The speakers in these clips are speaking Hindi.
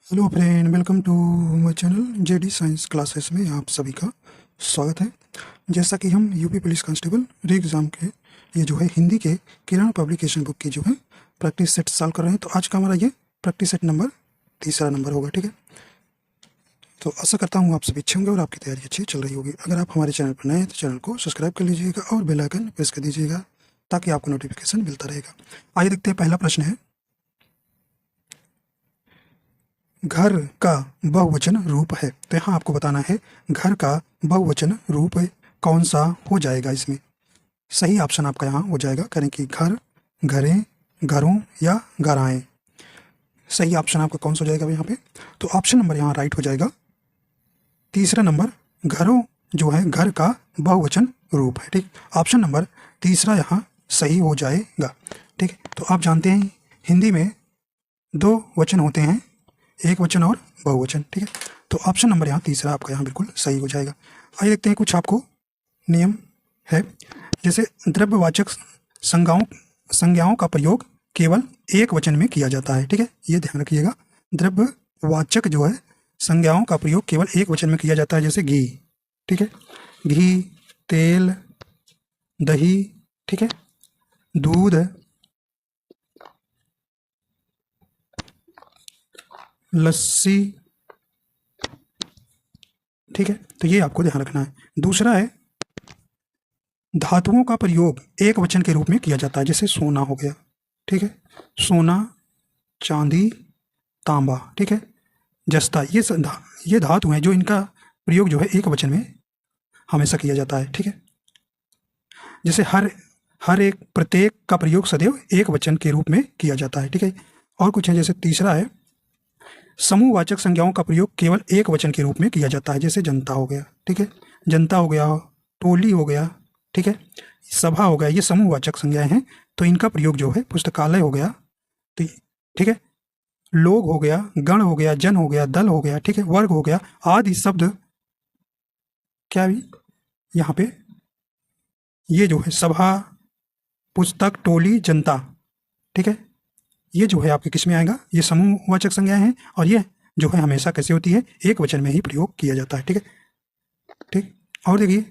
Hello friend, welcome to my channel JD science classes में आप सभी का स्वागत है। जैसा कि हम UP police constable re exam के ये जो है हिंदी के किरण पब्लिकेशन बुक की जो है प्रैक्टिस सेट सॉल्व कर रहे हैं, तो आज का हमारा ये प्रैक्टिस सेट नंबर तीसरा नंबर होगा। ठीक है, तो आशा करता हूँ आप सभी अच्छे होंगे और आपकी तैयारी अच्छी चल रही होगी। अगर आप हमारे चैनल पर नए हैं तो चैनल को सब्सक्राइब कर लीजिएगा और बेल आइकन प्रेस कर दीजिएगा ताकि आपको नोटिफिकेशन मिलता रहेगा। आइए देखते हैं, पहला प्रश्न है, घर का बहुवचन रूप है। तो यहाँ आपको बताना है घर का बहुवचन रूप कौन सा हो जाएगा। इसमें सही ऑप्शन आपका यहाँ हो जाएगा, करें कि घर, घरें, घरों या घराएं। सही ऑप्शन आपका कौन सा हो जाएगा यहाँ पे? तो ऑप्शन नंबर यहाँ राइट हो जाएगा तीसरा नंबर, घरों जो है घर का बहुवचन रूप है। ठीक, ऑप्शन नंबर तीसरा यहाँ सही हो जाएगा। ठीक, तो आप जानते हैं हिंदी में दो वचन होते हैं, एक वचन और बहुवचन। ठीक है, तो ऑप्शन नंबर यहाँ तीसरा आपका यहाँ बिल्कुल सही हो जाएगा। आइए देखते हैं, कुछ आपको नियम है। जैसे द्रव्यवाचक संज्ञाओं का प्रयोग केवल एक वचन में किया जाता है। ठीक है, ये ध्यान रखिएगा, द्रव्यवाचक जो है संज्ञाओं का प्रयोग केवल एक वचन में किया जाता है। जैसे घी, ठीक है, घी, तेल, दही, ठीक है, दूध, लस्सी। ठीक है, तो ये आपको ध्यान रखना है। दूसरा है, धातुओं का प्रयोग एक वचन के रूप में किया जाता है। जैसे सोना हो गया, ठीक है, सोना, चांदी, तांबा, ठीक है, जस्ता, ये धातु हैं जो इनका प्रयोग जो है एक वचन में हमेशा किया जाता है। ठीक है, जैसे हर एक, प्रत्येक का प्रयोग सदैव एक वचन के रूप में किया जाता है। ठीक है, और कुछ है। जैसे तीसरा है, समूहवाचक संज्ञाओं का प्रयोग केवल एक वचन के रूप में किया जाता है। जैसे जनता हो गया, ठीक है, जनता हो गया, टोली हो गया, ठीक है, सभा हो गया, ये समूहवाचक संज्ञाएं हैं, तो इनका प्रयोग जो है, पुस्तकालय हो गया, तो ठीक है, लोग हो गया, गण हो गया, जन हो गया, दल हो गया, ठीक है, वर्ग हो गया, आदि शब्द क्या भी यहाँ पे ये जो है सभा, पुस्तक, टोली, जनता, ठीक है, ये जो है आपके किस में आएगा? ये समूहवाचक संज्ञाएं हैं, और ये जो है हमेशा कैसे होती है? एक वचन में ही प्रयोग किया जाता है। ठीक है, ठीक, और देखिए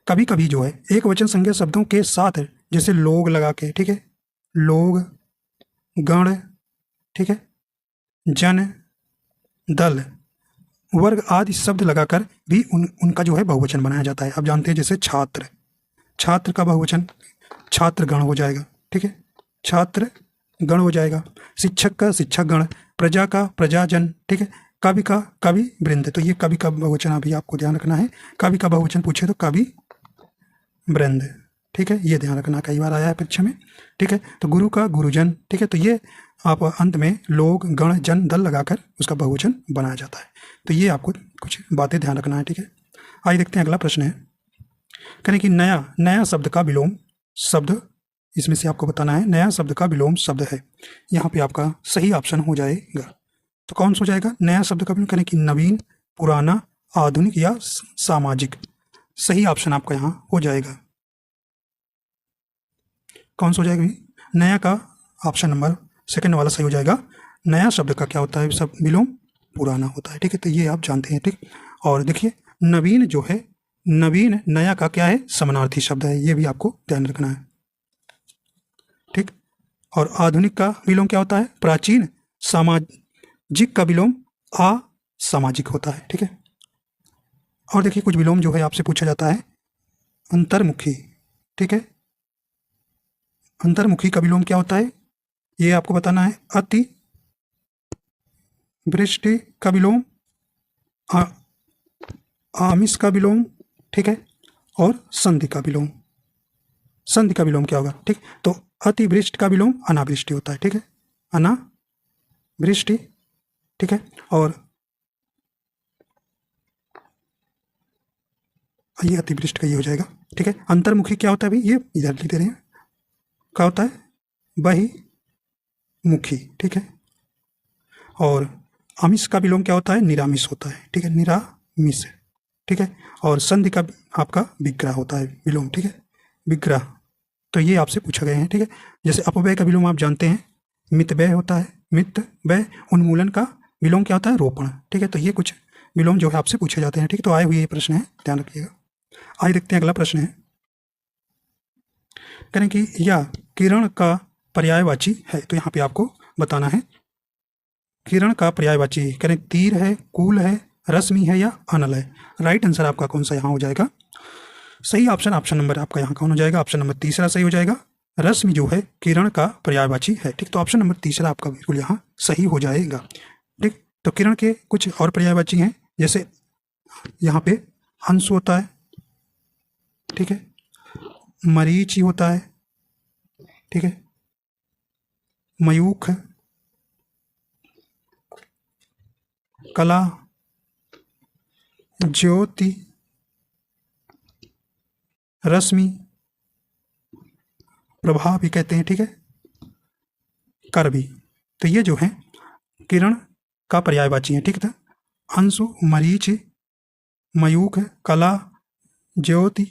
कभी कभी जो है एक वचन संज्ञा शब्दों के साथ, जैसे लोग लगा के, ठीक है, लोग, गण, ठीक है, जन, दल, वर्ग आदि शब्द लगाकर भी उनका जो है बहुवचन बनाया जाता है। आप जानते हैं, जैसे छात्र, छात्र का बहुवचन छात्र गण हो जाएगा। ठीक है, छात्र गण हो जाएगा। शिक्षक का शिक्षक गण, प्रजा का प्रजाजन, ठीक है, कवि का कवि वृंद। तो ये कवि का बहुवचन अभी आपको ध्यान रखना है, कवि का बहुवचन पूछे तो कवि वृंद। ठीक है, ये ध्यान रखना, कई बार आया है परीक्षा में। ठीक है, तो गुरु का गुरुजन, ठीक है, तो ये आप अंत में लोग, गण, जन, दल लगाकर उसका बहुवचन बनाया जाता है। तो ये आपको कुछ बातें ध्यान रखना है। ठीक है, आइए देखते हैं, अगला प्रश्न है, कहें कि नया नया शब्द का विलोम शब्द, इसमें से आपको बताना है नया शब्द का विलोम शब्द है। यहाँ पे आपका सही ऑप्शन हो जाएगा, तो कौन सा हो जाएगा? नया शब्द का विलोम, करें कि नवीन, पुराना, आधुनिक या सामाजिक। सही ऑप्शन आपका यहाँ हो जाएगा, कौन सा हो जाएगा? नया का ऑप्शन नंबर सेकंड वाला सही हो जाएगा। नया शब्द का क्या होता है? सब विलोम पुराना होता है। ठीक है, तो ये आप जानते हैं। ठीक, और देखिए नवीन जो है, नवीन नया का क्या है? समानार्थी शब्द है, ये भी आपको ध्यान रखना है। ठीक, और आधुनिक का विलोम क्या होता है? प्राचीन। सामाजिक का विलोम असामाजिक होता है। ठीक है, और देखिए कुछ विलोम जो है आपसे पूछा जाता है, अंतर्मुखी। ठीक है, अंतर्मुखी का विलोम क्या होता है? ये आपको बताना है। अति वृष्टि का विलोम आमिष का विलोम, ठीक है, और संधि का विलोम। संधि का विलोम क्या होगा? ठीक, तो अतिवृष्टि का विलोम अनावृष्टि होता है। ठीक है, अनावृष्टि, ठीक है, और ये अतिवृष्टि का ये हो जाएगा। ठीक है, अंतर्मुखी क्या होता है भाई? ये इधर लिख दे रहे हैं, क्या होता है? बहिमुखी। ठीक है, और आमिष का विलोम क्या होता है? निरामिष होता है। ठीक है, निरामिष। ठीक है, और संधि का आपका विग्रह होता है विलोम। ठीक है, विग्रह, तो ये आपसे पूछा गया है। ठीक है, जैसे अपव्यय का विलोम आप जानते हैं, मितव्यय होता है। मितव्यय उन्मूलन का विलोम क्या होता है? रोपण। ठीक है, तो ये कुछ विलोम जो है आपसे पूछे जाते हैं। ठीक है, तो आए हुए ये प्रश्न है, ध्यान रखिएगा। आइए देखते हैं अगला प्रश्न है। करें कि यह किरण का पर्यायवाची है, तो यहाँ पे आपको बताना है किरण का पर्यायवाची। करें तीर है, कूल है, रश्मि है या अनल है। राइट आंसर आपका कौन सा यहाँ हो जाएगा? सही ऑप्शन नंबर आपका यहाँ कौन हो जाएगा? ऑप्शन नंबर तीसरा सही हो जाएगा। रश्मि जो है किरण का पर्यायवाची है। ठीक, तो ऑप्शन नंबर तीसरा आपका बिल्कुल यहाँ सही हो जाएगा। ठीक, तो किरण के कुछ और पर्यायवाची हैं, जैसे यहाँ पे अंशु होता है, ठीक है, मरीचि होता है, ठीक है, मयूख, कला, ज्योति, रश्मि, प्रभा भी कहते हैं, ठीक है, कर भी। तो ये जो है किरण का पर्यायवाची है। ठीक है, अंशु, मरीच, मयूख, कला, ज्योति,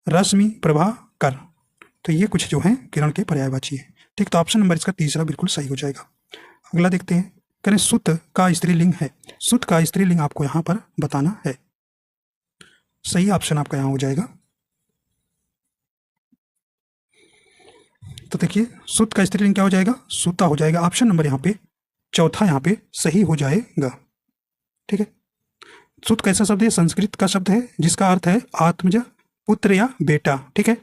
रश्मि, प्रभा, कर। तो ये कुछ जो है किरण के पर्यायवाची है। ठीक, तो ऑप्शन नंबर इसका तीसरा बिल्कुल सही हो जाएगा। अगला देखते हैं। करें सुत का स्त्रीलिंग है। सुत का स्त्रीलिंग आपको यहाँ पर बताना है। सही ऑप्शन आपका यहाँ हो जाएगा। तो देखिए सुत का स्त्रीलिंग क्या हो जाएगा? सुता हो जाएगा। ऑप्शन नंबर यहाँ पे चौथा यहाँ पे सही हो जाएगा। ठीक है, सुत कैसा शब्द है? संस्कृत का शब्द है जिसका अर्थ है आत्मज, पुत्र या बेटा। ठीक है,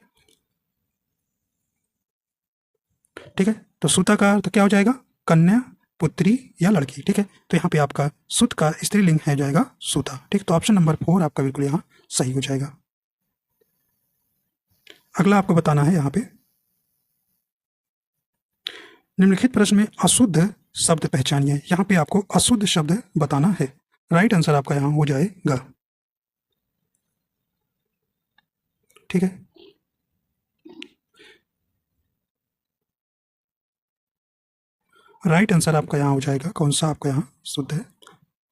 ठीक है, तो सुता का अर्थ क्या हो जाएगा? कन्या, पुत्री या लड़की। ठीक है, तो यहाँ पे आपका सुत का स्त्रीलिंग है जाएगा सुता। ठीक, तो ऑप्शन नंबर 4 आपका बिल्कुल यहाँ सही हो जाएगा। अगला आपको बताना है यहाँ पे निम्नलिखित प्रश्न में अशुद्ध शब्द पहचानिए। यहाँ पे आपको अशुद्ध शब्द बताना है। राइट आंसर आपका यहाँ हो जाएगा। ठीक है, राइट आंसर आपका यहाँ हो जाएगा। कौन सा आपका यहाँ शुद्ध है?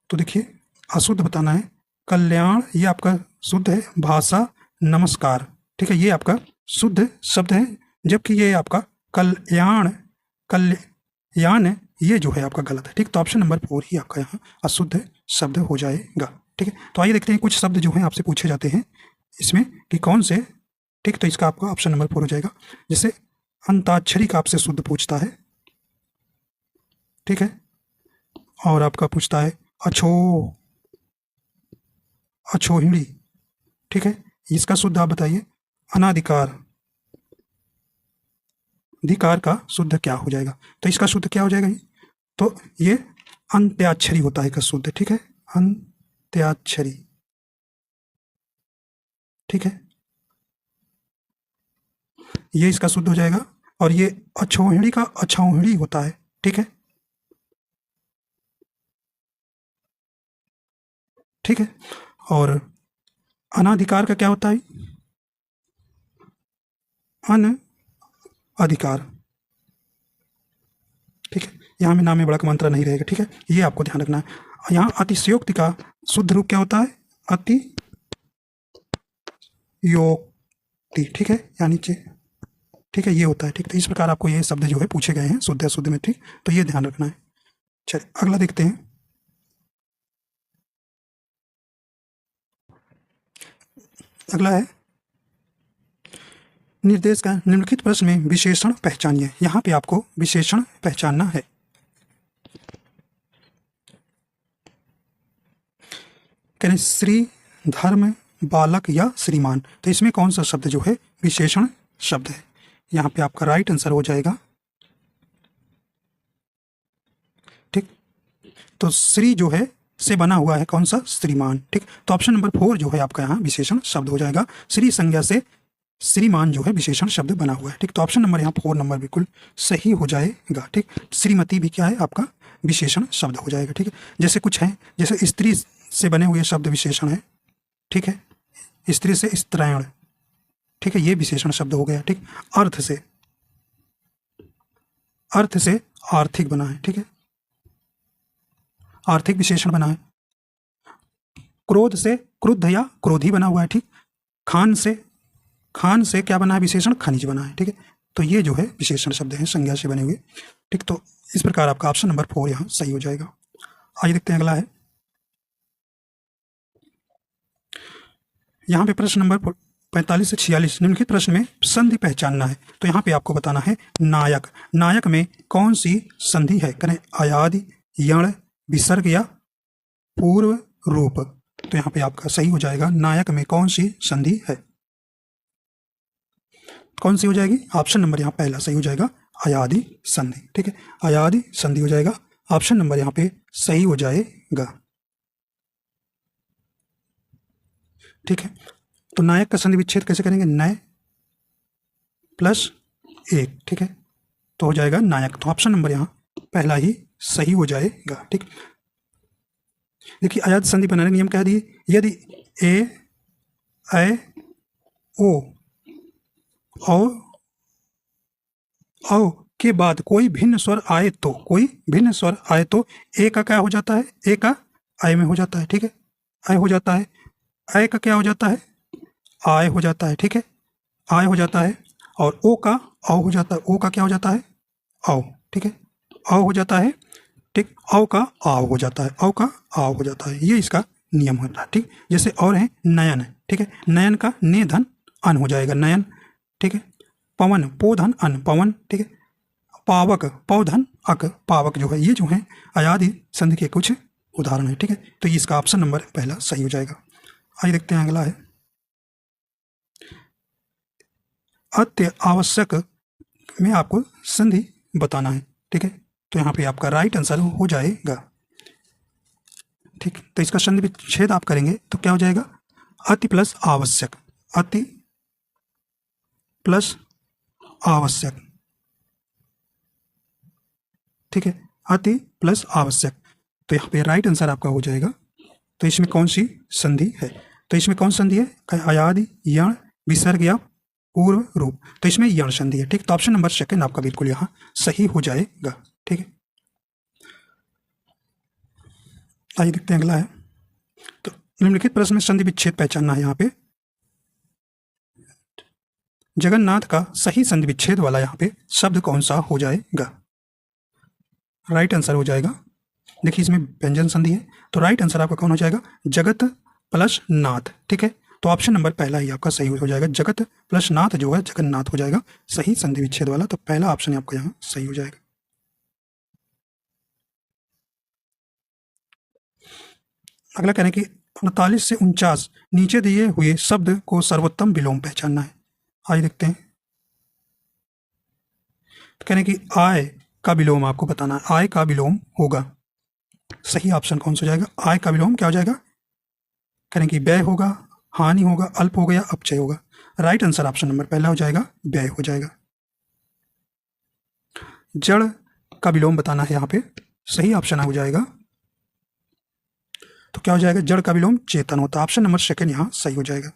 तो देखिए अशुद्ध बताना है कल्याण, ये आपका शुद्ध है। भाषा, नमस्कार। ठीक है, ये आपका शुद्ध शब्द है, जबकि ये आपका कल्याण, कल्याण ये जो है आपका गलत है। ठीक, तो ऑप्शन नंबर 4 ही आपका यहाँ अशुद्ध शब्द हो जाएगा। ठीक है, तो आइए देखते हैं कुछ शब्द जो हैं आपसे पूछे जाते हैं इसमें कि कौन से। ठीक, तो इसका आपका ऑप्शन नंबर 4 हो जाएगा। जैसे अंताक्षरी का आपसे शुद्ध पूछता है। ठीक है, और आपका पूछता है अछोहिणी। ठीक है, इसका शुद्ध आप बताइए। अनाधिकार, अधिकार का शुद्ध क्या हो जाएगा? तो इसका शुद्ध क्या हो जाएगा? तो ये अंत्याक्षरी होता है इसका शुद्ध। ठीक है, अंत्याक्षरी। ठीक है, ये इसका शुद्ध हो जाएगा। और ये अछोहिणी का अछौहिणी होता है। ठीक है, ठीक है, और अनाधिकार का क्या होता है? अन अधिकार। ठीक है, यहाँ में नाम में बड़ा का मंत्र नहीं रहेगा। ठीक है, ये आपको ध्यान रखना है। यहाँ अतिशयोक्ति का शुद्ध रूप क्या होता है? अतियोक्ति। ठीक है, यहाँ नीचे। ठीक है, ये होता है। ठीक, तो इस प्रकार आपको ये शब्द जो है पूछे गए हैं शुद्ध अशुद्ध में। ठीक, तो ये ध्यान रखना है। चलिए अगला देखते हैं। अगला है निर्देश का निम्नलिखित प्रश्न में विशेषण पहचानिए। यहाँ पे आपको विशेषण पहचानना है। करें श्री, धर्म, बालक या श्रीमान। तो इसमें कौन सा शब्द जो है विशेषण शब्द है? यहाँ पे आपका राइट आंसर हो जाएगा। ठीक, तो श्री जो है से बना हुआ है कौन सा? श्रीमान। ठीक, तो ऑप्शन नंबर 4 जो है आपका यहाँ विशेषण शब्द हो जाएगा। श्री संज्ञा से श्रीमान जो है विशेषण शब्द बना हुआ है। ठीक, तो ऑप्शन नंबर यहाँ 4 नंबर बिल्कुल सही हो जाएगा। ठीक, श्रीमती भी क्या है आपका विशेषण शब्द हो जाएगा। ठीक है, जैसे कुछ है, जैसे स्त्री से बने हुए शब्द विशेषण है। ठीक है, स्त्री से स्त्रैण। ठीक है, ये विशेषण शब्द हो गया। ठीक, अर्थ से आर्थिक बना है। ठीक है, आर्थिक विशेषण बना है। क्रोध से क्रुद्ध या क्रोधी बना हुआ है। ठीक, खान से क्या बना है विशेषण? खनिज बना है। ठीक है, तो ये जो है विशेषण शब्द हैं संज्ञा से बने हुए। ठीक, तो इस प्रकार आपका ऑप्शन नंबर 4 यहाँ सही हो जाएगा। आइए देखते हैं अगला है। यहाँ पे प्रश्न नंबर 45 से 46 निम्नलिखित प्रश्न में संधि पहचानना है। तो यहाँ पे आपको बताना है नायक। नायक में कौन सी संधि है? करें अयादि, यण, विसर्ग या पूर्व रूप। तो यहाँ पे आपका सही हो जाएगा नायक में कौन सी संधि है? कौन सी हो जाएगी? ऑप्शन नंबर यहाँ पहला सही हो जाएगा अयादि संधि। ठीक है, अयादि संधि हो जाएगा। ऑप्शन नंबर यहाँ पे सही हो जाएगा। ठीक है, तो नायक का संधि विच्छेद कैसे करेंगे? नय प्लस एक। ठीक है, तो हो जाएगा नायक। तो ऑप्शन नंबर यहाँ पहला ही सही हो जाएगा। ठीक, देखिए अयाद संधि बनाने नियम कह दिए, यदि ए ओ औ के बाद कोई भिन्न स्वर आए तो, कोई भिन्न स्वर आए तो ए का क्या हो जाता है? ए का आय में हो जाता है। ठीक है, आय हो जाता है। आय का क्या हो जाता है? आय हो जाता है। ठीक है, आय हो जाता है। और ओ का औ हो जाता है। ओ का क्या हो जाता है? औ। ठीक है, औ हो जाता है। ठीक, औ का आव हो जाता है। औ का आव हो जाता है, ये इसका नियम होता है। ठीक, जैसे और है नयन है। ठीक है, नयन का ने धन अन हो जाएगा, नयन। ठीक है, पवन पो धन अन, पवन। ठीक है, पावक पौ धन अक, पावक जो है, ये जो है अयादि संधि के कुछ उदाहरण है। ठीक है, तो ये इसका ऑप्शन नंबर पहला सही हो जाएगा। आइए देखते हैं अगला है अत्य आवश्यक में आपको संधि बताना है। ठीक है, तो यहाँ पे आपका राइट आंसर हो जाएगा। ठीक, तो इसका संधि विच्छेद आप करेंगे तो क्या हो जाएगा? अति प्लस आवश्यक, अति प्लस आवश्यक। ठीक है, अति प्लस आवश्यक, तो यहाँ पे राइट आंसर आपका हो जाएगा। तो इसमें कौन सी संधि है? तो इसमें कौन संधि है? अयादि, यण, विसर्ग या पूर्व रूप। तो इसमें यण संधि है। ठीक, तो ऑप्शन नंबर सेकंड आपका बिल्कुल यहाँ सही हो जाएगा। ठीक है, आइए देखते हैं अगला है। तो निम्नलिखित प्रश्न में संधि विच्छेद पहचानना है। यहाँ पे जगन्नाथ का सही संधि विच्छेद वाला यहाँ पे शब्द कौन सा हो जाएगा? राइट आंसर हो जाएगा, देखिए इसमें व्यंजन संधि है, तो राइट आंसर आपका कौन हो जाएगा? जगत प्लस नाथ। ठीक है, तो ऑप्शन नंबर पहला ही आपका सही हो जाएगा। जगत प्लस नाथ जो है जगन्नाथ हो जाएगा सही संधि विच्छेद वाला, तो पहला ऑप्शन आपका यहाँ सही हो जाएगा। अगला कहने की 48 से 49 नीचे दिए हुए शब्द को सर्वोत्तम विलोम पहचानना है। आइए देखते हैं। तो कहने की आय का विलोम आपको बताना है। आय का विलोम होगा, सही ऑप्शन कौन सा हो जाएगा? आय का विलोम क्या हो जाएगा? कहने की व्यय होगा, हानि होगा, अल्प होगा या अपचय होगा। राइट आंसर ऑप्शन नंबर पहला हो जाएगा, व्यय हो जाएगा। जड़ का विलोम बताना है यहाँ पे, सही ऑप्शन हो जाएगा, तो क्या हो जाएगा? जड़ का विलोम चेतन होता है। ऑप्शन नंबर सेकंड यहाँ सही हो जाएगा।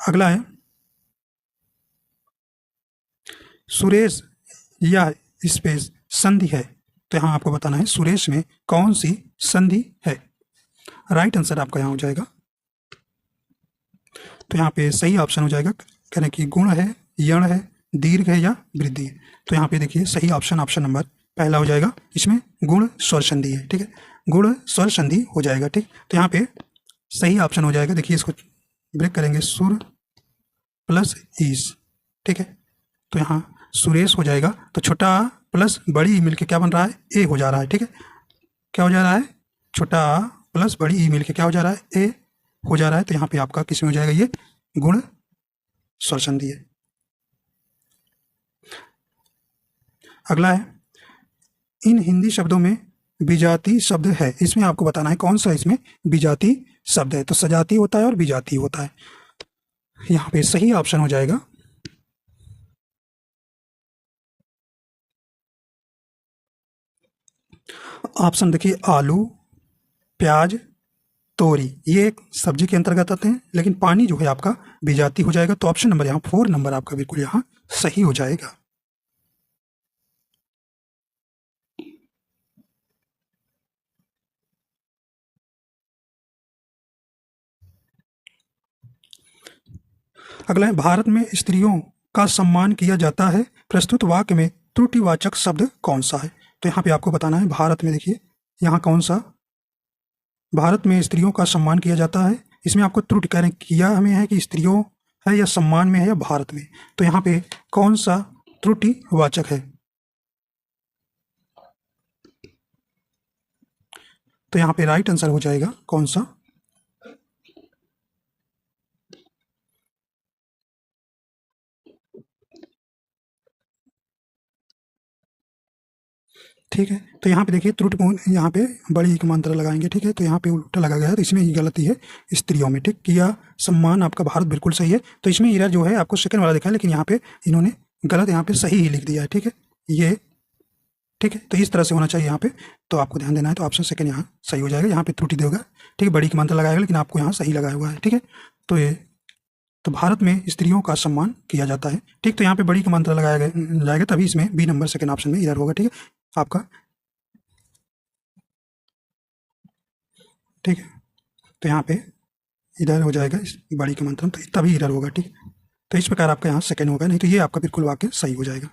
अगला है सुरेश या स्पेस संधि है, तो यहाँ आपको बताना है सुरेश में कौन सी संधि है। राइट आंसर आपका यहाँ हो जाएगा, तो यहाँ पे सही ऑप्शन हो जाएगा, कहने की गुण है, यण है, दीर्घ है या वृद्धि है। तो यहाँ पे देखिए सही ऑप्शन ऑप्शन नंबर पहला हो जाएगा, इसमें गुण स्वर संधि है। ठीक है, गुण स्वर संधि हो जाएगा। ठीक, तो यहाँ पे सही ऑप्शन हो जाएगा, देखिए इसको ब्रेक करेंगे, सुर प्लस ईस। ठीक है, तो यहाँ सुरेश हो जाएगा, तो छोटा प्लस बड़ी ई मिलके क्या बन रहा है? ए हो जा रहा है। ठीक है, क्या हो जा रहा है? छोटा प्लस बड़ी ई मिलके क्या हो जा रहा है? ए हो जा रहा है। तो यहाँ पे आपका किसमें हो जाएगा? ये गुण स्वर संधि है। अगला है इन हिंदी शब्दों में विजाती शब्द है, इसमें आपको बताना है कौन सा इसमें विजाती शब्द है। तो सजाती होता है और विजाती होता है, यहाँ पे सही ऑप्शन हो जाएगा ऑप्शन, देखिए आलू, प्याज, तोरी, ये एक सब्जी के अंतर्गत आते हैं, लेकिन पानी जो है आपका विजाती हो जाएगा। तो ऑप्शन नंबर यहाँ 4 नंबर आपका बिल्कुल यहाँ सही हो जाएगा। अगला है भारत में स्त्रियों का सम्मान किया जाता है, प्रस्तुत वाक्य में त्रुटिवाचक शब्द कौन सा है। तो यहाँ पे आपको बताना है भारत में, देखिए यहाँ कौन सा भारत में स्त्रियों का सम्मान किया जाता है? इसमें आपको त्रुटि कह रहे किया हमें है कि स्त्रियों है या सम्मान में है या भारत में, तो यहाँ पे कौन सा त्रुटिवाचक है? तो यहाँ पे राइट आंसर हो जाएगा कौन सा? ठीक है, तो यहाँ पे देखिए त्रुटिपूर्ण, यहाँ पे बड़ी एक मात्रा लगाएंगे, ठीक है, तो यहाँ पे उल्टा लगा गया है, तो इसमें ही गलती है स्त्रियों में, ठीक किया सम्मान आपका भारत बिल्कुल सही है, तो इसमें एरर जो है आपको सेकंड वाला दिखा है, लेकिन यहाँ पे इन्होंने गलत यहाँ पे सही ही लिख दिया है, ठीक है, ये ठीक है, तो इस तरह से होना चाहिए यहाँ पे, तो आपको ध्यान देना है, तो ऑप्शन सेकंड यहाँ सही हो जाएगा, यहाँ पे त्रुटि देगा, ठीक है, बड़ी की मात्रा लगाएगा लेकिन आपको यहाँ सही लगाया हुआ है, ठीक है, तो ये तो भारत में स्त्रियों का सम्मान किया जाता है, ठीक, तो यहाँ पे बड़ी की मात्रा लगाया जाएगा, तभी इसमें बी नंबर सेकंड ऑप्शन में इधर होगा, ठीक है आपका, ठीक है, तो यहाँ पे इधर हो जाएगा इस बड़ी की मात्रा, तो तभी इधर होगा, ठीक, तो इस प्रकार आपका यहाँ सेकंड होगा, नहीं तो ये आपका बिल्कुल वाक्य सही हो जाएगा।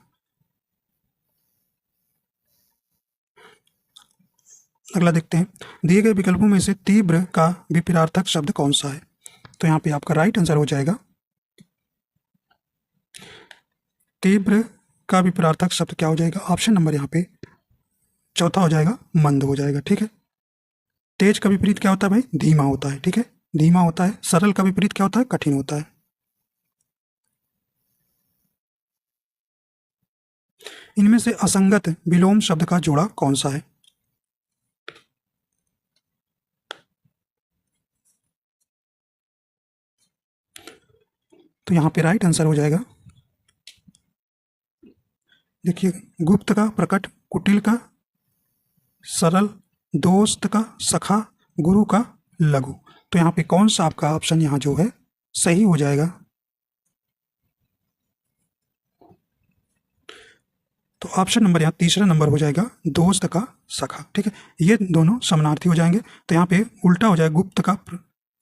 अगला देखते हैं, दिए गए विकल्पों में से तीव्र का विपरीतार्थक शब्द कौन सा है? तो यहाँ पे आपका राइट आंसर हो जाएगा तीव्र का विपरीतार्थक शब्द क्या हो जाएगा? ऑप्शन नंबर यहाँ पे चौथा हो जाएगा मंद हो जाएगा, ठीक है। तेज का विपरीत क्या होता है भाई? धीमा होता है, ठीक है, धीमा होता है। सरल का विपरीत क्या होता है? कठिन होता है। इनमें से असंगत विलोम शब्द का जोड़ा कौन सा है? तो यहाँ पे राइट आंसर हो जाएगा, देखिए, गुप्त का प्रकट, कुटिल का सरल, दोस्त का सखा, गुरु का लघु। तो यहाँ पे कौन सा आपका ऑप्शन यहाँ जो है सही हो जाएगा? तो ऑप्शन नंबर यहाँ तीसरा नंबर हो जाएगा दोस्त का सखा, ठीक है, ये दोनों समानार्थी हो जाएंगे, तो यहाँ पे उल्टा हो जाएगा, गुप्त का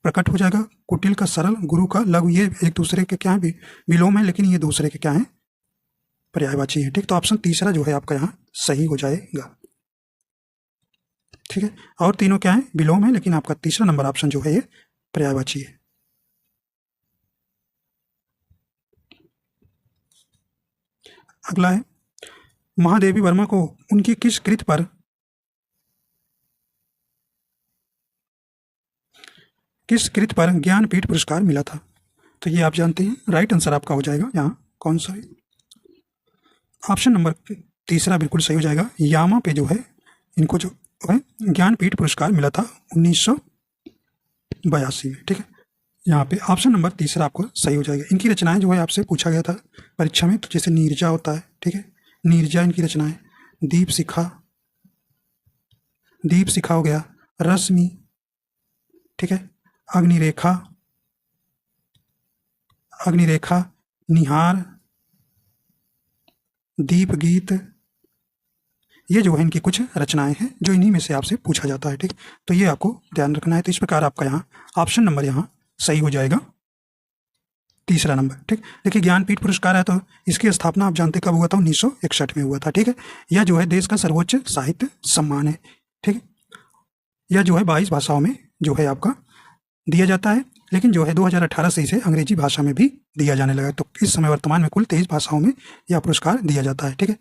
प्रकट हो जाएगा, कुटिल का सरल, गुरु का लघु, ये एक दूसरे के क्या है? विलोम है, लेकिन ये दूसरे के क्या है? पर्यायवाची है, ठीक, तो ऑप्शन तीसरा जो है आपका यहाँ सही हो जाएगा, ठीक है, और तीनों क्या है? विलोम है, लेकिन आपका तीसरा नंबर ऑप्शन जो है ये पर्यायवाची है। अगला है, महादेवी वर्मा को उनकी किस कृत पर ज्ञानपीठ पुरस्कार मिला था? तो ये आप जानते हैं, राइट आंसर आपका हो जाएगा यहाँ कौन सा है? ऑप्शन नंबर तीसरा बिल्कुल सही हो जाएगा, यामा पे जो है इनको जो है ज्ञानपीठ पुरस्कार मिला था 1982 में, ठीक है, यहाँ पे ऑप्शन नंबर तीसरा आपको सही हो जाएगा। इनकी रचनाएं जो है आपसे पूछा गया था परीक्षा में, तो जैसे नीरजा होता है, ठीक है, नीरजा इनकी रचनाएं, दीप शिखा हो गया, रश्मि, ठीक है, अग्निरेखा, निहार, दीप गीत, ये जो है इनकी कुछ रचनाएं हैं जो इन्हीं में से आपसे पूछा जाता है, ठीक, तो ये आपको ध्यान रखना है। तो इस प्रकार आपका यहाँ ऑप्शन नंबर यहाँ सही हो जाएगा, तीसरा नंबर, ठीक। देखिए, ज्ञानपीठ पुरस्कार है, तो इसकी स्थापना आप जानते कब हुआ था? 1961 में हुआ था, ठीक है। यह जो है देश का सर्वोच्च साहित्य सम्मान है, ठीक है। यह जो है 22 भाषाओं में जो है आपका दिया जाता है, लेकिन जो है 2018 से इसे अंग्रेजी भाषा में भी दिया जाने लगा है। तो इस समय वर्तमान में कुल 23 भाषाओं में यह पुरस्कार दिया जाता है, ठीक है।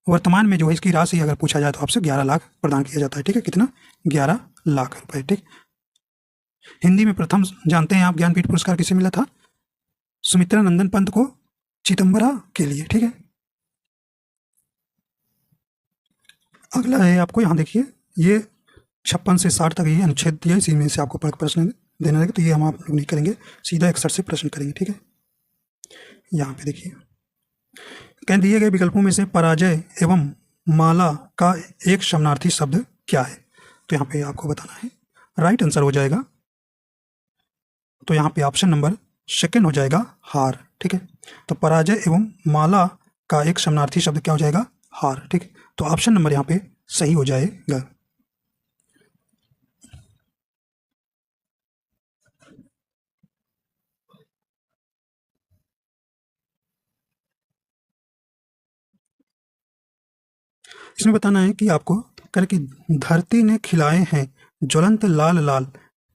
वर्तमान में जो है इसकी राशि अगर पूछा जाए तो आपसे 11 लाख प्रदान किया जाता है, ठीक है, कितना? 11 लाख रुपए, ठीक। हिंदी में प्रथम जानते हैं आप ज्ञानपीठ पुरस्कार किसे मिला था? सुमित्रा नंदन पंत को चिदम्बरा के लिए, ठीक है। अगला है आपको यहाँ देखिए, ये 56 से 60 तक ये अनुच्छेद दिया, इसी में से आपको प्रश्न देना रहेगा, तो ये हम आप लोग नहीं करेंगे, सीधा 61 से प्रश्न करेंगे, ठीक है। यहाँ पे देखिए, कह दिए गए विकल्पों में से पराजय एवं माला का एक समानार्थी शब्द क्या है? तो यहाँ पे आपको बताना है, राइट आंसर हो जाएगा, तो यहाँ पे ऑप्शन नंबर सेकंड हो जाएगा हार, ठीक है। तो पराजय एवं माला का एक समानार्थी शब्द क्या हो जाएगा? हार, ठीक है, तो ऑप्शन नंबर यहाँ पे सही हो जाएगा। इसमें बताना है कि आपको करके धरती ने खिलाए हैं ज्वलंत लाल लाल,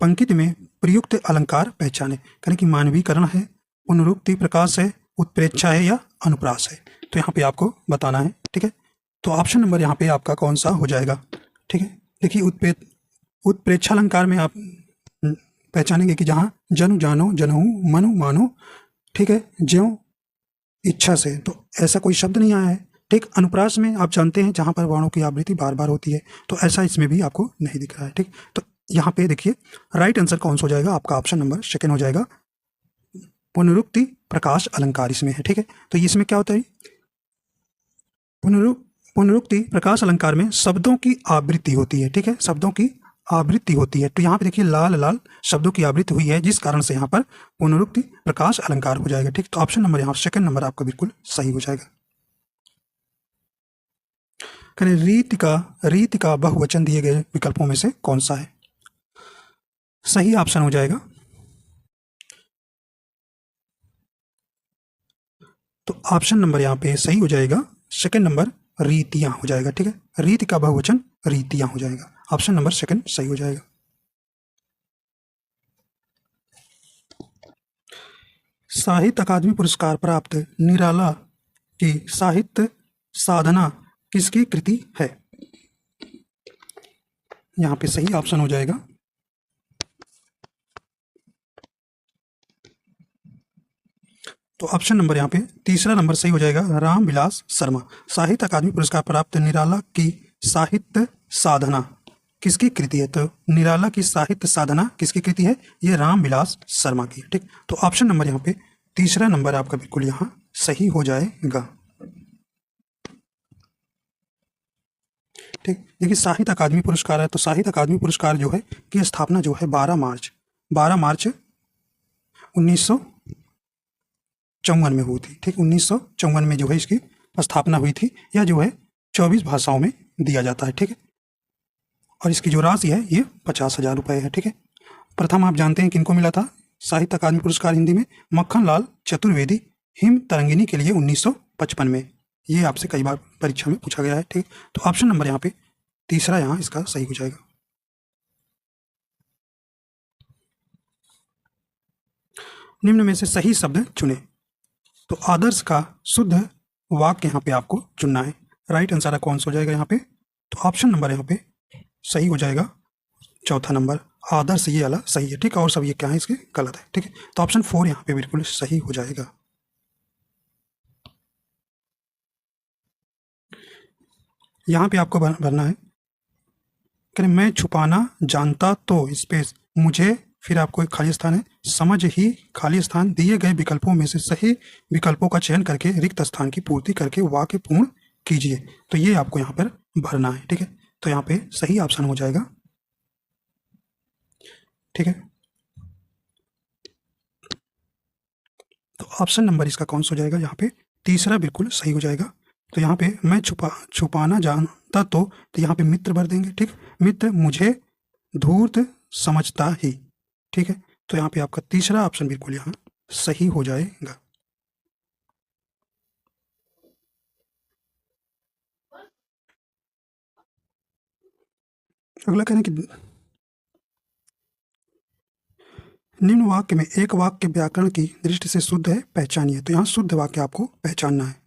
पंक्ति में प्रयुक्त अलंकार पहचाने। करें कि मानवीकरण है, पुनरुक्ति प्रकाश है, उत्प्रेक्षा है या अनुप्रास है। तो यहाँ पे आपको बताना है, ठीक है। तो ऑप्शन नंबर यहाँ पे आपका कौन सा हो जाएगा, ठीक है। देखिए उत्प्रेक्षालंकार में आप पहचानेंगे कि जहाँ जनु जानो जनहु मनु मानो, ठीक है, ज्यों इच्छा से, तो ऐसा कोई शब्द नहीं आया है, ठीक। अनुप्रास में आप जानते हैं जहाँ पर वर्णों की आवृत्ति बार बार होती है, तो ऐसा इसमें भी आपको नहीं दिख रहा है, ठीक। तो यहाँ पे देखिए राइट आंसर कौन सा हो जाएगा, आपका ऑप्शन नंबर सेकेंड हो जाएगा, पुनरुक्ति प्रकाश अलंकार इसमें है, ठीक है। तो इसमें क्या होता है, पुनरुक्ति प्रकाश अलंकार में शब्दों की आवृत्ति होती है, ठीक है, शब्दों की आवृत्ति होती है। तो यहाँ पे देखिए लाल लाल शब्दों की आवृत्ति हुई है, जिस कारण से यहाँ पर पुनरुक्ति प्रकाश अलंकार हो जाएगा, ठीक। तो ऑप्शन नंबर यहाँ सेकंड नंबर आपका बिल्कुल सही हो जाएगा। करें रीति का बहुवचन दिए गए विकल्पों में से कौन सा है, सही ऑप्शन हो जाएगा, तो ऑप्शन नंबर यहाँ पे सही हो जाएगा, सेकंड नंबर रीतियां हो जाएगा, ठीक है। रीति का बहुवचन रीतियां हो जाएगा, ऑप्शन नंबर सेकंड सही हो जाएगा। साहित्य अकादमी पुरस्कार प्राप्त निराला की साहित्य साधना किसकी कृति है, यहाँ पे सही ऑप्शन हो जाएगा, तो ऑप्शन नंबर यहाँ पे तीसरा नंबर सही हो जाएगा, रामविलास शर्मा। साहित्य अकादमी पुरस्कार प्राप्त निराला की साहित्य साधना किसकी कृति है, तो निराला की साहित्य साधना किसकी कृति है, ये रामविलास शर्मा की है, ठीक। तो ऑप्शन नंबर यहाँ पे तीसरा नंबर आपका बिल्कुल यहाँ सही हो जाएगा, ठीक। देखिए साहित्य अकादमी पुरस्कार है, तो साहित्य अकादमी पुरस्कार जो है की स्थापना जो है 12 मार्च 1954 में हुई थी, ठीक। 1954 में जो है इसकी स्थापना हुई थी। यह जो है 24 भाषाओं में दिया जाता है, ठीक है, और इसकी जो राशि है ये 50,000 रुपये है, ठीक है। प्रथम आप जानते हैं किनको मिला था साहित्य अकादमी पुरस्कार हिंदी में, मक्खनलाल चतुर्वेदी हिम तरंगिनी के लिए 1955 में, ये आपसे कई बार परीक्षा में पूछा गया है, ठीक। तो ऑप्शन नंबर यहाँ पे तीसरा यहाँ इसका सही हो जाएगा। निम्न में से सही शब्द चुने, तो आदर्श का शुद्ध वाक्य यहाँ पे आपको चुनना है। राइट आंसर कौन सा हो जाएगा यहाँ पे, तो ऑप्शन नंबर यहाँ पे सही हो जाएगा, चौथा नंबर आदर्श ये वाला सही है, ठीक है, और सब ये क्या है इसके गलत है, ठीक है। तो ऑप्शन 4 यहाँ पे बिल्कुल सही हो जाएगा। यहाँ पे आपको भरना है, करें मैं छुपाना जानता तो स्पेस मुझे, फिर आपको एक खाली स्थान है, समझ ही खाली स्थान, दिए गए विकल्पों में से सही विकल्पों का चयन करके रिक्त स्थान की पूर्ति करके वाक्य पूर्ण कीजिए। तो ये आपको यहाँ पर भरना है, ठीक है। तो यहाँ पे सही ऑप्शन हो जाएगा, ठीक है। तो ऑप्शन नंबर इसका कौन सा हो जाएगा, यहाँ पे तीसरा बिल्कुल सही हो जाएगा। तो यहाँ पे मैं छुपाना जानता तो यहाँ पे मित्र भर देंगे, ठीक। मित्र मुझे धूर्त समझता ही, ठीक है। तो यहाँ पे आपका तीसरा ऑप्शन बिल्कुल यहाँ सही हो जाएगा। अगला कहना कि निम्न वाक्य में एक वाक्य व्याकरण की दृष्टि से शुद्ध है, पहचानिए। तो यहाँ शुद्ध वाक्य आपको पहचानना है,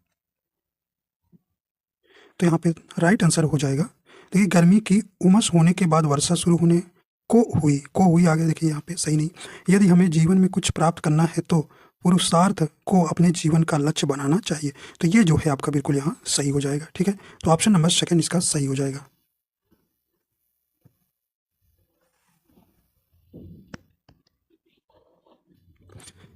तो यहाँ पे राइट आंसर हो जाएगा। देखिए गर्मी की उमस होने के बाद वर्षा शुरू होने को हुई आगे देखिए यहाँ पे सही नहीं। यदि हमें जीवन में कुछ प्राप्त करना है तो पुरुषार्थ को अपने जीवन का लक्ष्य बनाना चाहिए। तो ये जो है आपका बिल्कुल यहाँ सही हो जाएगा, ठीक है। तो ऑप्शन नंबर सेकंड इसका सही हो जाएगा।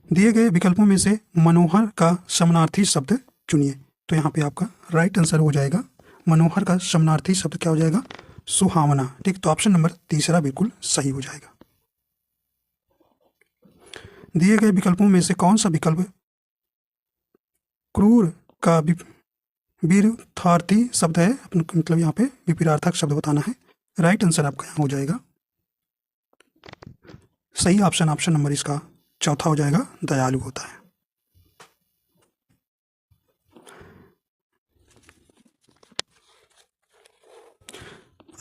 दिए गए विकल्पों में से मनोहर का समानार्थी शब्द चुनिए। तो यहाँ पे आपका राइट आंसर हो जाएगा, मनोहर का समानार्थी शब्द क्या हो जाएगा, सुहावना, ठीक। तो ऑप्शन नंबर तीसरा बिल्कुल सही हो जाएगा। दिए गए विकल्पों में से कौन सा विकल्प क्रूर का विरुद्धार्थी शब्द है, मतलब यहाँ पे विपरीतार्थक शब्द बताना है। राइट आंसर आपका यहाँ हो जाएगा सही ऑप्शन नंबर इसका चौथा हो जाएगा, दयालु होता है।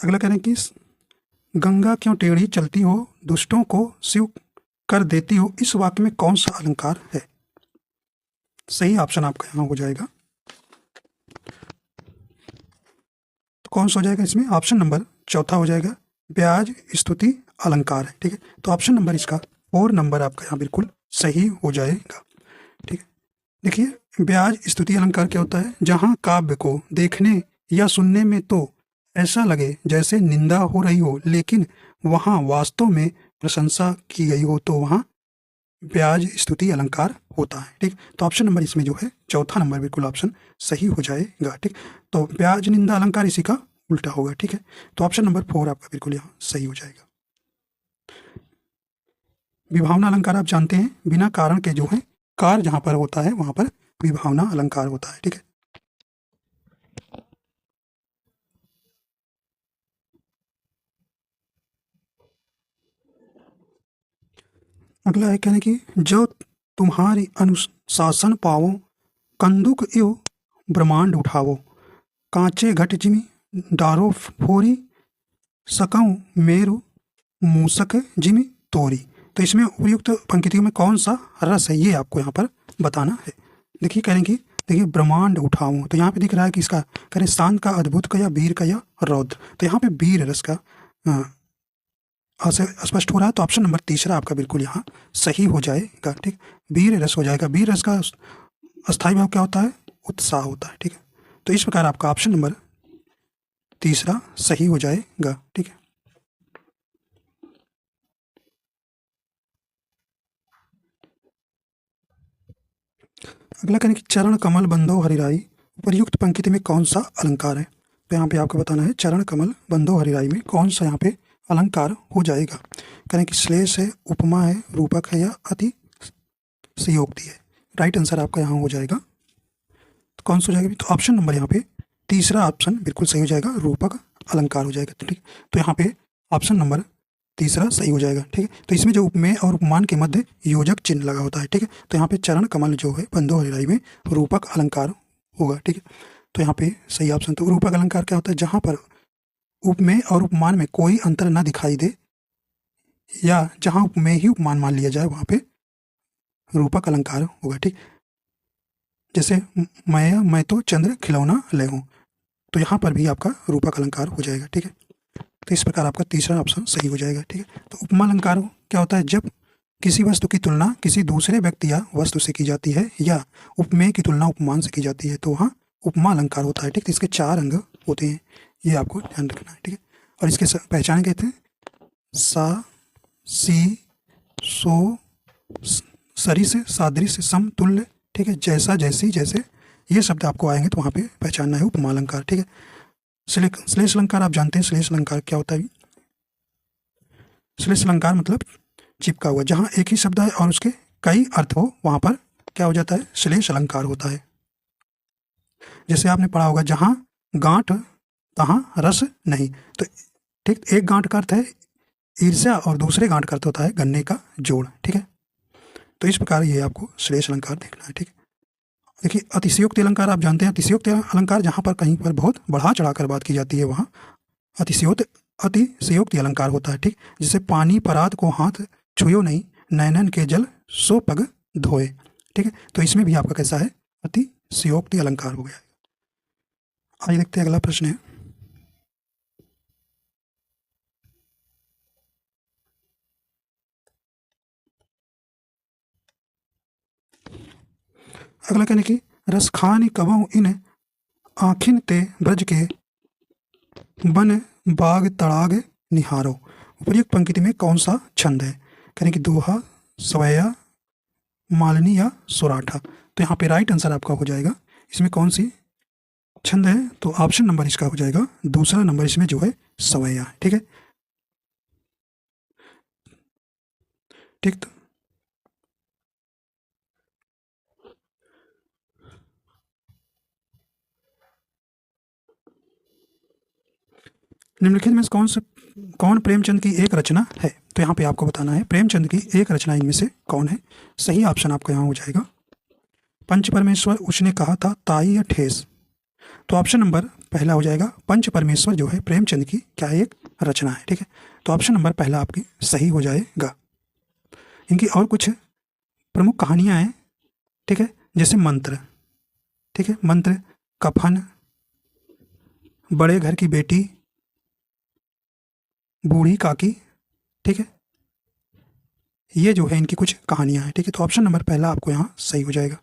अगला कह रहे हैं कि गंगा क्यों टेढ़ी चलती हो, दुष्टों को शिव कर देती हो, इस वाक्य में कौन सा अलंकार है? सही ऑप्शन आपका यहाँ हो जाएगा, तो कौन सा हो जाएगा इसमें? ऑप्शन नंबर चौथा हो जाएगा, ब्याज स्तुति अलंकार है। ठीक है, तो ऑप्शन नंबर इसका 4 नंबर आपका यहाँ बिल्कुल सही हो जाएगा। ठीक है, देखिए ब्याज स्तुति अलंकार क्या होता है? जहाँ काव्य को देखने या सुनने में तो ऐसा लगे जैसे निंदा हो रही हो, लेकिन वहाँ वास्तव में प्रशंसा की गई हो, तो वहाँ ब्याज स्तुति अलंकार होता है। ठीक, तो ऑप्शन नंबर इसमें जो है चौथा नंबर बिल्कुल ऑप्शन सही हो जाएगा। ठीक, तो ब्याज निंदा अलंकार इसी का उल्टा होगा। ठीक है, तो ऑप्शन नंबर 4 आपका बिल्कुल यहाँ सही हो जाएगा। विभावना अलंकार आप जानते हैं, बिना कारण के जो है कार जहाँ पर होता है वहाँ पर विभावना अलंकार होता है। ठीक है, अगला है कहने की, जो तुम्हारी अनुशासन पावो, कंदुक एव ब्रह्मांड उठावो, कांचे घट जिमी डारो फोरी, सकऊं मेरु मूसक जिमी तोरी। तो इसमें उपयुक्त पंक्तियों में कौन सा रस है ये आपको यहाँ पर बताना है। देखिए कह रहे हैं कि देखिए ब्रह्मांड उठाऊं, तो यहाँ पे दिख रहा है कि इसका कह रहे शांत का, अद्भुत का, या वीर का, या रौद्र। तो यहाँ पे वीर रस का स्पष्ट हो रहा है, तो ऑप्शन नंबर तीसरा आपका बिल्कुल यहाँ सही हो जाएगा। ठीक, वीर रस हो जाएगा। वीर रस का अस्थायी भाव क्या होता है? उत्साह होता है। ठीक है, तो इस प्रकार आपका ऑप्शन नंबर तीसरा सही हो जाएगा। ठीक है, अगला कहने की, चरण कमल बंधो हरिराई, उपयुक्त पंक्ति में कौन सा अलंकार है? तो यहाँ पे आपको बताना है चरण कमल बंधो हरिराई में कौन सा यहाँ पे अलंकार हो जाएगा। कहें कि श्लेष है, उपमा है, रूपक है, या अति संयोक्ति है। राइट आंसर आपका यहाँ हो जाएगा, तो कौन सा हो जाएगा? तो ऑप्शन नंबर यहाँ पे तीसरा ऑप्शन बिल्कुल सही हो जाएगा, रूपक अलंकार हो जाएगा। ठीक, तो यहाँ पे ऑप्शन नंबर तीसरा सही हो जाएगा। ठीक है, तो इसमें जो उपमेय और उपमान के मध्य योजक चिन्ह लगा होता है। ठीक है, तो यहाँ पे चरण कमल जो है बंधो हरिराई में रूपक अलंकार होगा। ठीक है, तो यहाँ पे सही ऑप्शन, तो रूपक अलंकार क्या होता है? जहाँ पर उपमेय और उपमान में कोई अंतर ना दिखाई दे, या जहाँ उपमेय ही उपमान मान लिया जाए, वहाँ पे रूपक अलंकार होगा। ठीक, जैसे मैं तो चंद्र खिलौना ले हूँ, तो यहाँ पर भी आपका रूपक अलंकार हो जाएगा। ठीक है, तो इस प्रकार आपका तीसरा ऑप्शन सही हो जाएगा। ठीक है, तो उपमा अलंकार क्या होता है? जब किसी वस्तु की तुलना किसी दूसरे व्यक्ति या वस्तु से की जाती है, या उपमेय की तुलना उपमान से की जाती है, तो वहाँ उपमा अलंकार होता है। ठीक, तो इसके 4 अंग होते हैं, ये आपको ध्यान रखना है। ठीक है, और इसके पहचान कहते हैं सा, सी, सो, सरिस, सादृश्य, समतुल्य। ठीक है, जैसा, जैसी, जैसे, ये शब्द आपको आएंगे तो वहाँ पे पहचानना है उपमा अलंकार। ठीक है, श्लेष अलंकार आप जानते हैं, श्लेष अलंकार क्या होता है? श्लेष अलंकार मतलब चिपका हुआ, जहाँ एक ही शब्द है और उसके कई अर्थ हो, वहाँ पर क्या हो जाता है? श्लेष अलंकार होता है। जैसे आपने पढ़ा होगा, जहाँ गांठ तहाँ रस नहीं। तो ठीक, एक गांठ का अर्थ है ईर्ष्या और दूसरे गांठ का अर्थ होता है गन्ने का जोड़। ठीक है, तो इस प्रकार ये आपको श्लेष अलंकार देखना है। ठीक है, देखिए अतिशयोक्ति अलंकार आप जानते हैं, अतिशयोक्ति अलंकार जहाँ पर कहीं पर बहुत बढ़ा चढ़ाकर बात की जाती है, वहाँ अतिशयोक्ति अलंकार होता है। ठीक, जिसे पानी परात को हाथ छुयो नहीं, नैनन के जल सो पग धोए। ठीक है, तो इसमें भी आपका कैसा है? अतिशयोक्ति अलंकार हो गया। आइए देखते हैं अगला प्रश्न है, अगला कहने की, रसखानी कबहु इन आखिन ते ब्रज के, बन बाग तड़ाग निहारो। उपयुक्त पंक्ति में कौन सा छंद है? कहने की दोहा, सवैया, मालनी, या सोराठा। तो यहाँ पे राइट आंसर आपका हो जाएगा, इसमें कौन सी छंद है? तो ऑप्शन नंबर इसका हो जाएगा दूसरा नंबर, इसमें जो है सवैया। ठीक है, ठीक, तो निम्नलिखित में कौन प्रेमचंद की एक रचना है? तो यहाँ पे आपको बताना है प्रेमचंद की एक रचना इनमें से कौन है। सही ऑप्शन आपका यहाँ हो जाएगा पंच परमेश्वर उसने कहा था ताई या ठेस। तो ऑप्शन नंबर पहला हो जाएगा पंच परमेश्वर जो है प्रेमचंद की क्या एक रचना है, ठीक है। तो ऑप्शन नंबर पहला आपकी सही हो जाएगा। इनकी और कुछ प्रमुख कहानियां हैं, ठीक है, जैसे मंत्र, ठीक है, मंत्र, कफन, बड़े घर की बेटी, बूढ़ी काकी, ठीक है, ये जो है इनकी कुछ कहानियां हैं, ठीक है। तो ऑप्शन नंबर पहला आपको यहाँ सही हो जाएगा।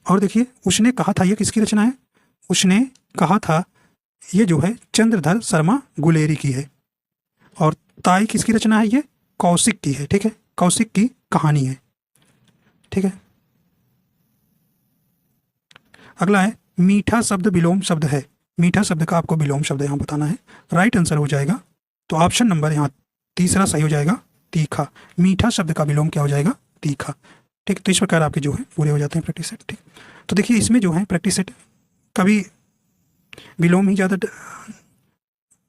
और देखिए, उसने कहा था, ये किसकी रचना है? उसने कहा था, ये जो है चंद्रधर शर्मा गुलेरी की है। और ताई किसकी रचना है? ये कौशिक की है, ठीक है, कौशिक की कहानी है, ठीक है। अगला है मीठा शब्द विलोम शब्द है। मीठा शब्द का आपको विलोम शब्द यहाँ बताना है। राइट आंसर हो जाएगा, तो ऑप्शन नंबर यहाँ तीसरा सही हो जाएगा, तीखा। मीठा शब्द का विलोम क्या हो जाएगा? तीखा, ठीक। तो इस प्रकार आपके जो है पूरे हो जाते हैं प्रैक्टिस सेट, ठीक। तो देखिए, इसमें जो है प्रैक्टिस सेट कभी विलोम ही ज़्यादा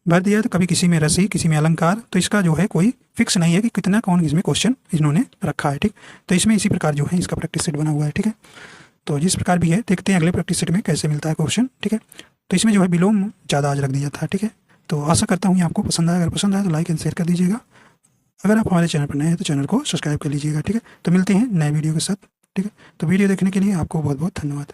भर दिया, तो कभी किसी में रसी, किसी में अलंकार। तो इसका जो है कोई फिक्स नहीं है कि कितना कौन इसमें क्वेश्चन इन्होंने रखा है, ठीक। तो इसमें इसी प्रकार जो है इसका प्रैक्टिस सेट बना हुआ है, ठीक है। तो जिस प्रकार भी है, देखते हैं अगले प्रैक्टिस सेट में कैसे मिलता है क्वेश्चन, ठीक है। तो इसमें जो है विलोम ज़्यादा आज रख दिया था, ठीक है। तो आशा करता हूँ ये आपको पसंद आया। अगर पसंद आया तो लाइक एंड शेयर कर दीजिएगा। अगर आप हमारे चैनल पर नए हैं तो चैनल को सब्सक्राइब कर लीजिएगा, ठीक है। तो मिलते हैं नए वीडियो के साथ, ठीक है। तो वीडियो देखने के लिए आपको बहुत बहुत धन्यवाद।